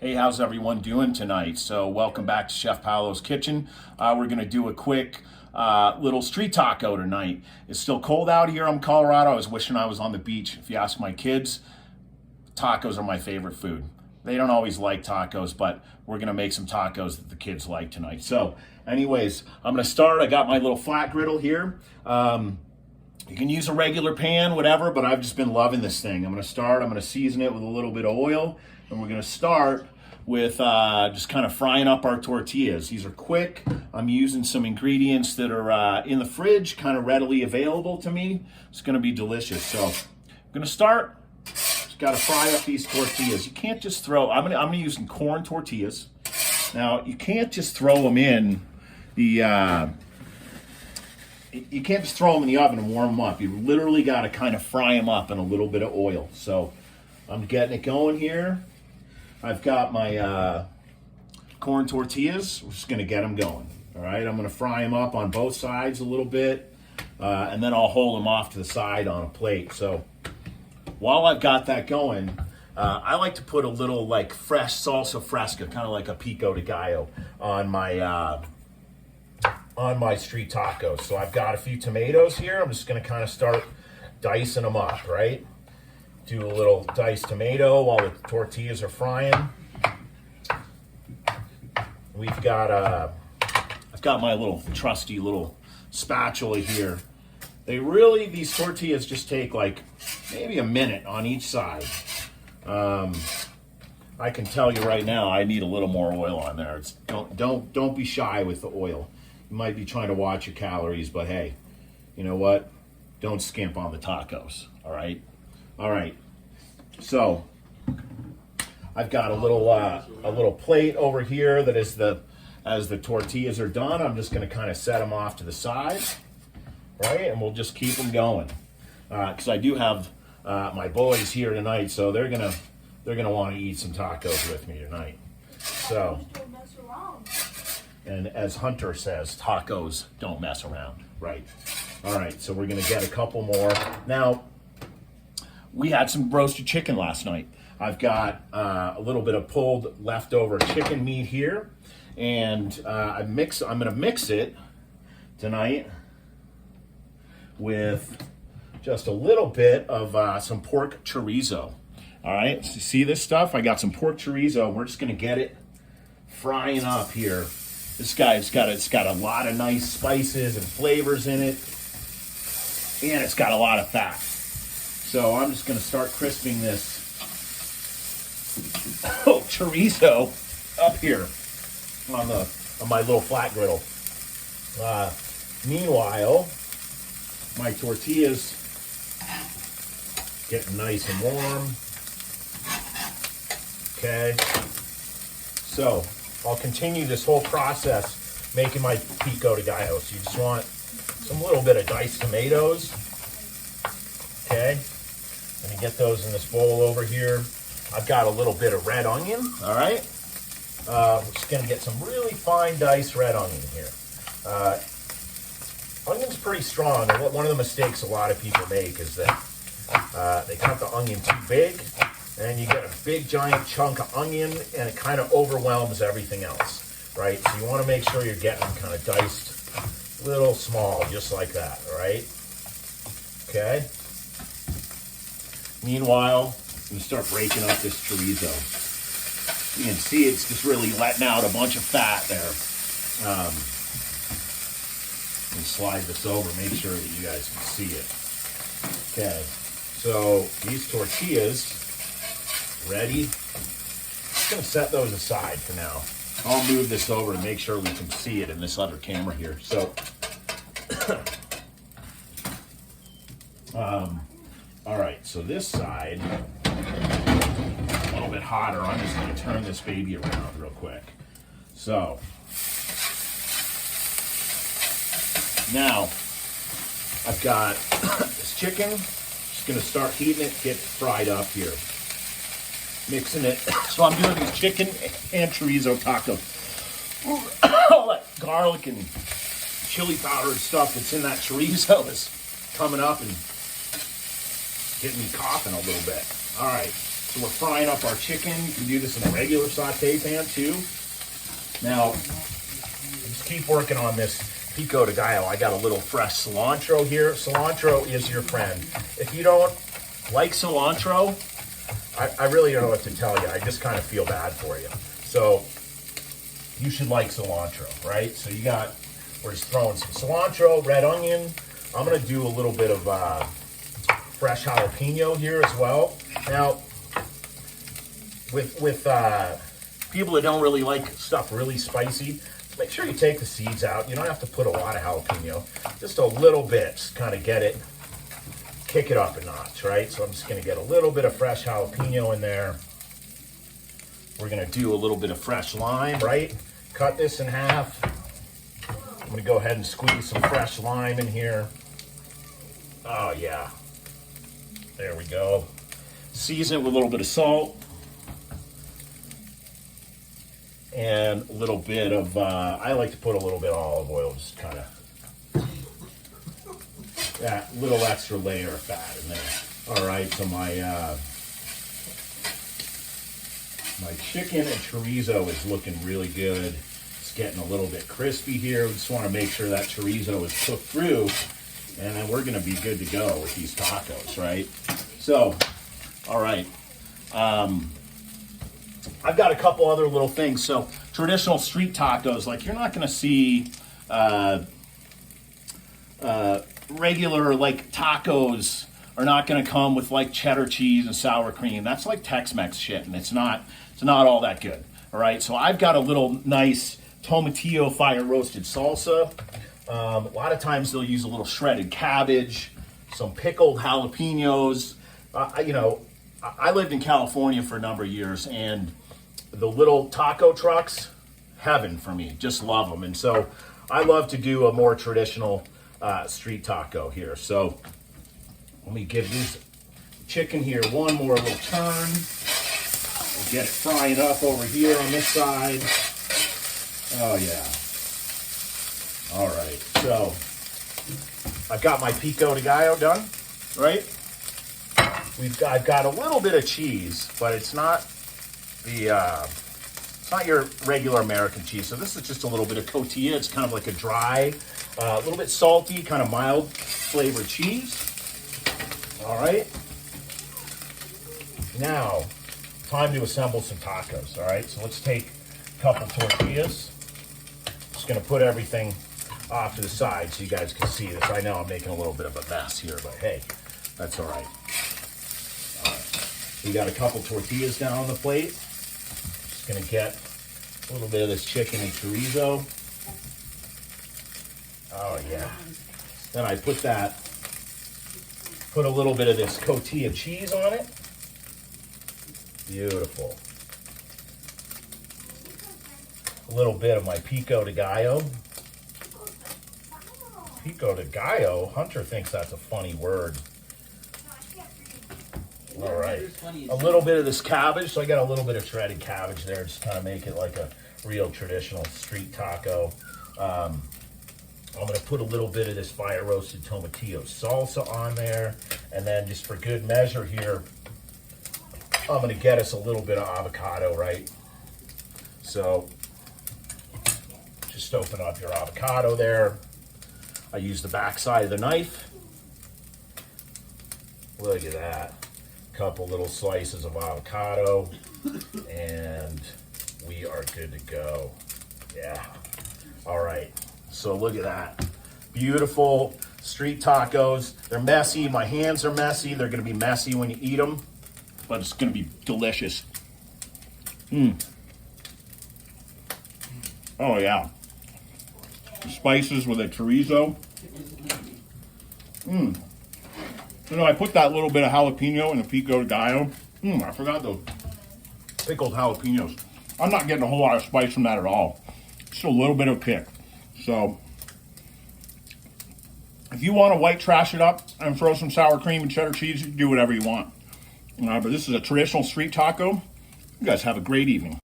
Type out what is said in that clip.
Hey, how's everyone doing tonight? So welcome back to Chef Paolo's Kitchen. We're gonna do a quick little street taco tonight. It's still cold out here in Colorado. I was wishing I was on the beach. If you ask my kids, tacos are my favorite food. They don't always like tacos, but we're gonna make some tacos that the kids like tonight. So anyways, I'm gonna start. I got my little flat griddle here. You can use a regular pan, whatever, but I've just been loving this thing. I'm gonna season it with a little bit of oil, and we're gonna start with just kind of frying up our tortillas. These are quick. I'm using some ingredients that are in the fridge, kind of readily available to me. It's gonna be delicious. So I'm gonna start, just gotta fry up these tortillas. You can't just throw, I'm gonna use some corn tortillas. Now, you can't just throw them in the, you can't just throw them in the oven and warm them up. You literally got to kind of fry them up in a little bit of oil. So I'm getting it going here. I've got my corn tortillas. We're just going to get them going. All right, I'm going to fry them up on both sides a little bit, and then I'll hold them off to the side on a plate. So while I've got that going, I like to put a little like fresh salsa fresca, kind of like a pico de gallo, on my street tacos. So I've got a few tomatoes here. I'm just gonna kind of start dicing them up, right? Do a little diced tomato while the tortillas are frying. We've got, I've got my little trusty little spatula here. These tortillas just take like maybe a minute on each side. I can tell you right now, I need a little more oil on there. Don't be shy with the oil. You might be trying to watch your calories, but hey, you know what? Don't skimp on the tacos, all right? All right, so I've got a little plate over here that is as the tortillas are done, I'm just gonna kind of set them off to the side, right? And we'll just keep them going. Because I do have my boys here tonight, so they're gonna want to eat some tacos with me tonight. So. And as Hunter says, tacos don't mess around, right? All right, so we're gonna get a couple more. Now, we had some roasted chicken last night. I've got a little bit of pulled leftover chicken meat here, and I'm gonna mix it tonight with just a little bit of some pork chorizo. All right, so see this stuff? I got some pork chorizo. We're just gonna get it frying up here. This guy's got a lot of nice spices and flavors in it, and it's got a lot of fat. So I'm just gonna start crisping this chorizo up here on my little flat griddle. Meanwhile, my tortillas getting nice and warm. Okay, so I'll continue this whole process making my pico de gallo. So you just want some little bit of diced tomatoes, okay? And you get those in this bowl over here. I've got a little bit of red onion, all right? We're just gonna get some really fine diced red onion here. Onion's pretty strong, and one of the mistakes a lot of people make is that they cut the onion too big, and you get a big giant chunk of onion, and it kind of overwhelms everything else, right? So you want to make sure you're getting them kind of diced little small, just like that, all right? Okay. Meanwhile, I'm gonna start breaking up this chorizo. You can see it's just really letting out a bunch of fat there. And slide this over, make sure that you guys can see it. Okay, so these tortillas, ready? I'm gonna set those aside for now. I'll move this over to make sure we can see it in this other camera here. So, all right, so this side, a little bit hotter. I'm just gonna turn this baby around real quick. So, now, I've got this chicken, just gonna start heating it, get fried up here. Mixing it. So I'm doing these chicken and chorizo tacos. All that garlic and chili powder and stuff that's in that chorizo is coming up and getting me coughing a little bit. All right. So we're frying up our chicken. You can do this in a regular saute pan too. Now, let's keep working on this pico de gallo. I got a little fresh cilantro here. Cilantro is your friend. If you don't like cilantro, I really don't know what to tell you. I just kind of feel bad for you. So you should like cilantro, right? So we're just throwing some cilantro, red onion. I'm gonna do a little bit of fresh jalapeno here as well. Now, with people that don't really like stuff really spicy, make sure you take the seeds out. You don't have to put a lot of jalapeno, just a little bit, just kind of kick it up a notch, right? So I'm just gonna get a little bit of fresh jalapeno in there. We're gonna do a little bit of fresh lime, right? Cut this in half. I'm gonna go ahead and squeeze some fresh lime in here. Oh yeah, there we go. Season it with a little bit of salt. And a little bit of, I like to put a little bit of olive oil, just kind of, that little extra layer of fat in there. All right, so my chicken and chorizo is looking really good. It's getting a little bit crispy here. We just want to make sure that chorizo is cooked through, and then we're going to be good to go with these tacos, right? So, all right. I've got a couple other little things. So traditional street tacos, like you're not going to see regular like tacos are not going to come with like cheddar cheese and sour cream. That's like Tex-Mex shit, and it's not all that good. All right, so I've got a little nice tomatillo fire roasted salsa. A lot of times they'll use a little shredded cabbage, some pickled jalapenos. I lived in California for a number of years, and the little taco trucks, heaven for me. Just love them. And so I love to do a more traditional street taco here. So let me give this chicken here one more little turn. We'll get it frying up over here on this side. Oh yeah. All right, so I've got my pico de gallo done, right? I've got a little bit of cheese, but it's not it's not your regular American cheese. So this is just a little bit of cotija. It's kind of like a dry, a little bit salty, kind of mild flavored cheese. All right. Now, time to assemble some tacos. All right. So let's take a couple tortillas. Just gonna put everything off to the side so you guys can see this. I know I'm making a little bit of a mess here, but hey, that's all right. We got a couple tortillas down on the plate. Just gonna get a little bit of this chicken and chorizo. Oh yeah. Then I put a little bit of this cotija cheese on it. Beautiful. A little bit of my pico de gallo. Pico de gallo? Hunter thinks that's a funny word. All right, a little bit of this cabbage. So I got a little bit of shredded cabbage there, just kind of make it like a real traditional street taco. I'm gonna put a little bit of this fire roasted tomatillo salsa on there. And then just for good measure here, I'm gonna get us a little bit of avocado, right? So just open up your avocado there. I use the back side of the knife. Look at that. Couple little slices of avocado, and we are good to go. Yeah. All right. So look at that. Beautiful street tacos. They're messy. My hands are messy. They're going to be messy when you eat them, but it's going to be delicious. Oh yeah. The spices with the chorizo. You know, I put that little bit of jalapeno in the pico de gallo. I forgot those pickled jalapenos. I'm not getting a whole lot of spice from that at all. Just a little bit of kick. So, if you want to white trash it up and throw some sour cream and cheddar cheese, you can do whatever you want. But this is a traditional street taco. You guys have a great evening.